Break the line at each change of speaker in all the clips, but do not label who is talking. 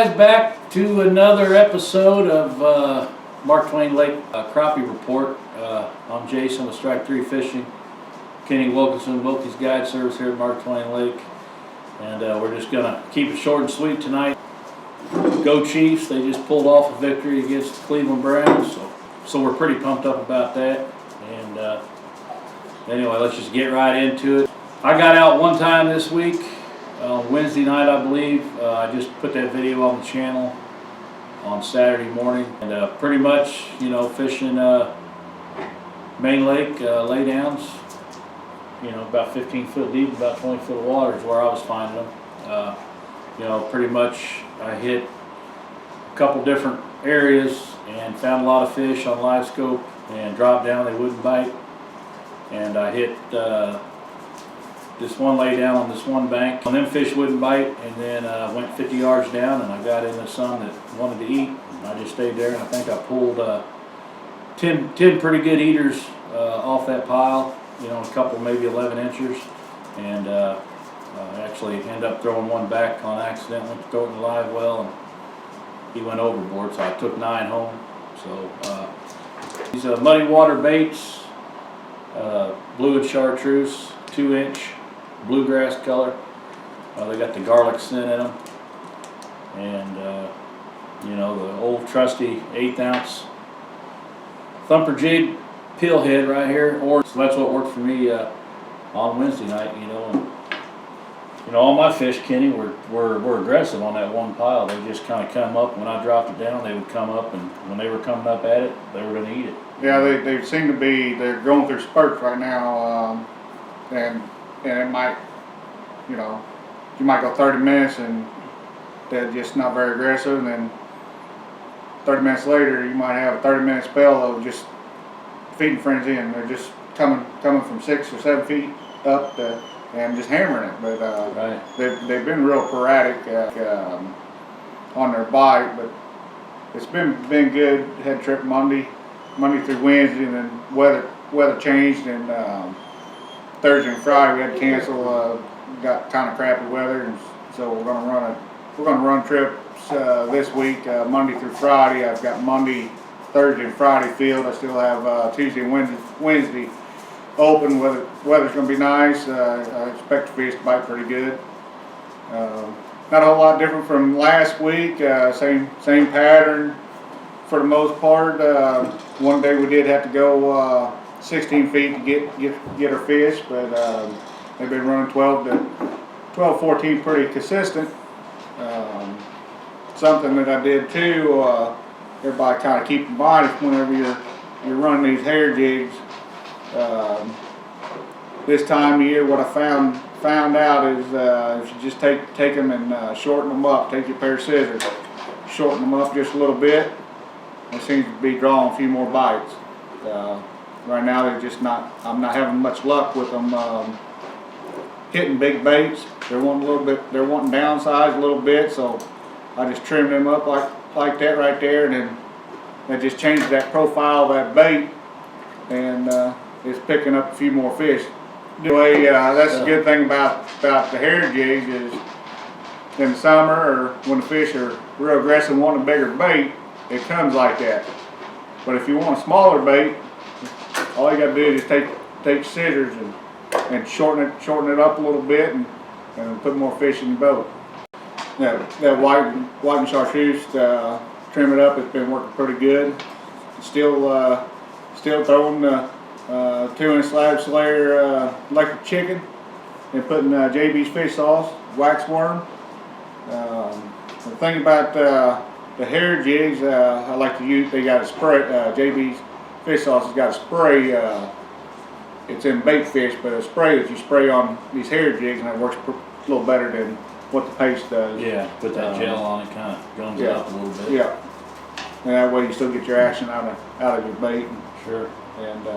guys, back to another episode of Mark Twain Lake Crappie Report. I'm Jason with Strike 3 Fishing, Kenny Wilkinson, Wilkie's Guide Service here at Mark Twain Lake. And we're just going to keep it short and sweet tonight. Go Chiefs, they just pulled off a victory against the Cleveland Browns, so we're pretty pumped up about that. And anyway, let's just get right into it. I got out one time this week. Wednesday night, I believe. I just put that video on the channel on Saturday morning, and pretty much, you know, fishing main lake laydowns. You know, about 15 foot deep, about 20 foot of water is where I was finding them. You know, pretty much I hit a couple different areas and found a lot of fish on live scope and dropped down. They wouldn't bite, and I hit this one lay down on this one bank, and them fish wouldn't bite, and then went 50 yards down, and I got into some that wanted to eat, and I just stayed there, and I think I pulled 10 pretty good eaters off that pile, you know, a couple maybe 11 inchers, and I actually ended up throwing one back on accident, went to throw it in the live well, and he went overboard, so I took 9 home. So these muddy water baits, blue and chartreuse, 2-inch, bluegrass color. They got the garlic scent in them, and you know, the old trusty 1/8 ounce thumper jig pill head right here. Or so that's what worked for me on Wednesday night. You know, and you know, all my fish, Kenny, were aggressive on that one pile. They just kind of come up when I dropped it down. They would come up, and when they were coming up at it, they were going to eat it.
Yeah, they seem to be, they're going through spurts right now, and it might, you know, you might go 30 minutes and they're just not very aggressive, and then 30 minutes later you might have a 30-minute spell of just feeding frenzy, and they're just coming from 6 or 7 feet up and just hammering it. But
right.
they've been real sporadic on their bite, but it's been good. Had a trip Monday through Wednesday, and then weather changed, and Thursday and Friday we had to cancel. Got kind of crappy weather, and so we're gonna run trips this week, Monday through Friday. I've got Monday, Thursday, and Friday filled. I still have Tuesday and Wednesday open. Weather's gonna be nice. I expect the fish to bite pretty good. Not a whole lot different from last week. Same pattern for the most part. One day we did have to go 16 feet to get our fish, but they've been running 12, 14 pretty consistent. Something that I did too, everybody kind of keep in mind is whenever you're running these hair jigs, this time of year, what I found out is if you just take them and shorten them up, take your pair of scissors, shorten them up just a little bit, it seems to be drawing a few more bites. Right now they're just not, I'm not having much luck with them hitting big baits. They're wanting downsize a little bit, so I just trim them up like that right there, and then that just changes that profile of that bait, and it's picking up a few more fish. Anyway, that's the good thing about the hair jigs is in the summer, or when the fish are real aggressive and want a bigger bait, it comes like that. But if you want a smaller bait, all you got to do is just take scissors and shorten it up a little bit, and put more fish in your boat. That white and chartreuse, trim it up. It's been working pretty good. Still throwing the 2-inch slab slayer electric chicken, and putting JB's fish sauce, wax worm. The thing about the hair jigs, I like to use. They got a spray. JB's fish sauce has got a spray. It's in bait fish, but a spray that you spray on these hair jigs, and it works a little better than what the paste does.
Yeah, put that gel on it, kind of gums it up a little bit.
Yeah, and that way you still get your action out of your bait.
Sure.
And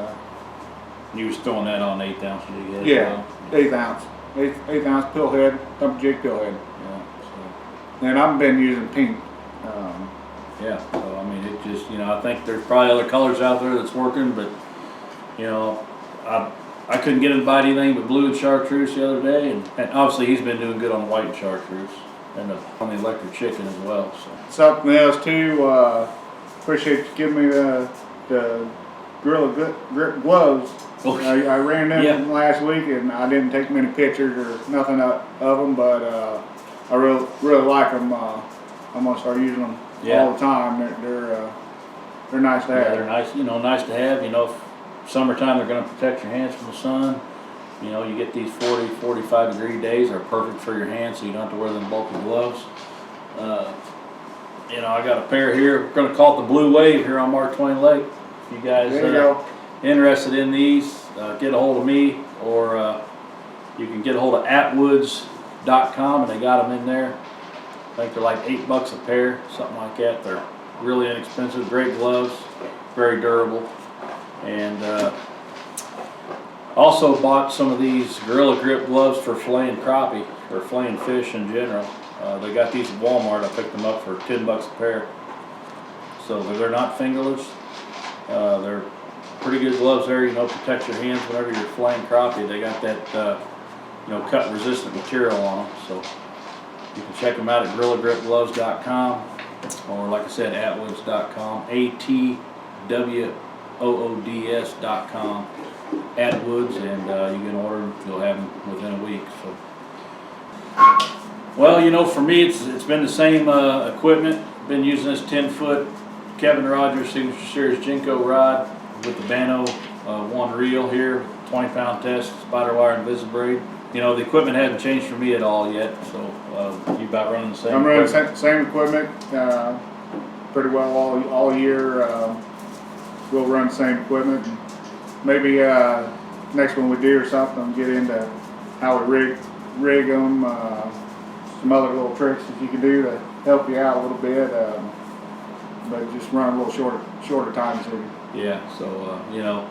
you was throwing that on 1/8 ounce jig?
Yeah, 1/8 ounce, 1/8 ounce pill head, thumper jig pill head.
Yeah. So.
And I've been using pink.
Yeah. So I mean, it just, you know, I think there's probably other colors out there that's working, but you know, I couldn't get him to bite anything but blue and chartreuse the other day, and obviously he's been doing good on white and chartreuse. and on the electric chicken as well. So.
Something else too, appreciate you giving me the Gorilla Grip gloves.
Oh,
I ran them
yeah.
last week and I didn't take many pictures or nothing of them, but I really like them. I'm gonna start using them all the time. They're nice to have.
Yeah, they're nice. You know, nice to have. You know, summertime they're going to protect your hands from the sun. You know, you get these 40, 45 degree days are perfect for your hands, so you don't have to wear them bulky gloves. You know, I got a pair here. We're going to call it the Blue Wave here on Mark Twain Lake. If you guys interested in these, get a hold of me, or you can get a hold of atwoods.com, and they got them in there. I think they're like $8 a pair, something like that. They're really inexpensive, great gloves, very durable. And also bought some of these Gorilla Grip gloves for filleting crappie, or filleting fish in general. They got these at Walmart. I picked them up for $10 a pair. So they're not fingerless. They're pretty good gloves there, you know, protect your hands whenever you're filleting crappie. They got that, you know, cut resistant material on them. So you can check them out at GorillaGripGloves.com, or like I said, atwoods.com, atwoods.com, Atwoods, and you can order them. You'll have them within a week. So, well, you know, for me, it's been the same equipment. Been using this 10-foot Kevin Rogers Signature Series Jinko rod with the Bano one reel here, 20-pound test, spider wire and Visibraid. You know, the equipment hasn't changed for me at all yet, so you about running the same
I'm running
equipment?
the same equipment pretty well all year. We'll run the same equipment. And maybe next one we do or something, get into how we rig them, some other little tricks that you can do to help you out a little bit, but just run a little shorter time series.
Yeah, so you know,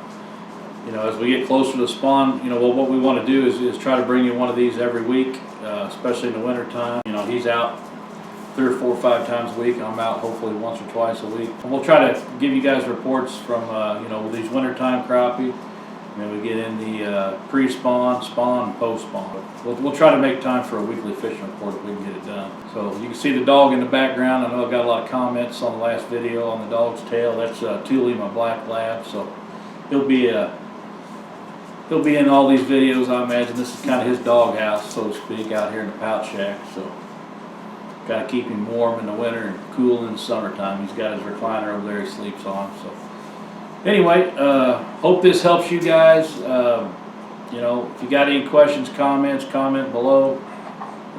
as we get closer to spawn, you know, what we want to do is try to bring you one of these every week, especially in the winter time. You know, he's out 3 or 4 or 5 times a week. I'm out hopefully once or twice a week. And we'll try to give you guys reports from, you know, these wintertime crappie. And then we get in the pre-spawn, spawn, and post-spawn. We'll try to make time for a weekly fishing report if we can get it done. So you can see the dog in the background. I know I've got a lot of comments on the last video on the dog's tail. That's Thule, my black lab. So he'll be in all these videos, I imagine. This is kind of his dog house, so to speak, out here in the pouch shack. So got to keep him warm in the winter and cool in the summertime. He's got his recliner over there he sleeps on. So anyway, hope this helps you guys. You know, if you got any questions, comments, comment below,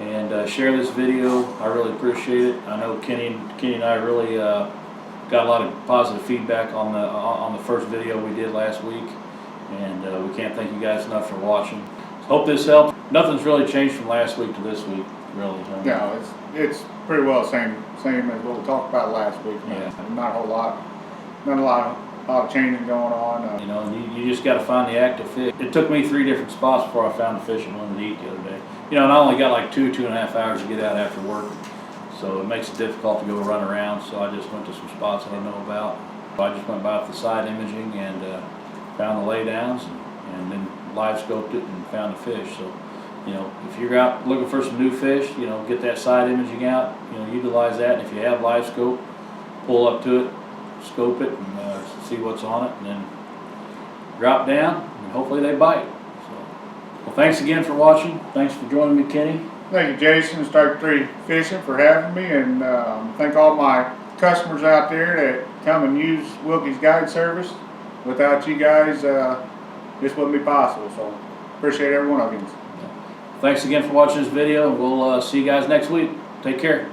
and share this video. I really appreciate it. I know Kenny and I really got a lot of positive feedback on the first video we did last week, and we can't thank you guys enough for watching. So hope this helped. Nothing's really changed from last week to this week, really.
No, it's pretty well the same as what we talked about last week.
Yeah.
Not a whole lot, not a lot of changing going on.
You know, you just got to find the active fish. It took me 3 different spots before I found a fish and wanted to eat the other day. You know, and I only got like 2.5 hours to get out after work, so it makes it difficult to go run around. So I just went to some spots that I know about. I just went by with the side imaging and found the laydowns, and then live scoped it and found the fish. So, you know, if you're out looking for some new fish, you know, get that side imaging out. You know, utilize that. And if you have live scope, pull up to it, scope it, and see what's on it, and then drop down, and hopefully they bite. So, well, thanks again for watching. Thanks for joining me, Kenny.
Thank you, Jason, Strike 3 Fishing, for having me, and thank all my customers out there that come and use Wilkie's Guide Service. Without you guys, this wouldn't be possible, so appreciate every one of you.
Thanks again for watching this video, and we'll see you guys next week. Take care.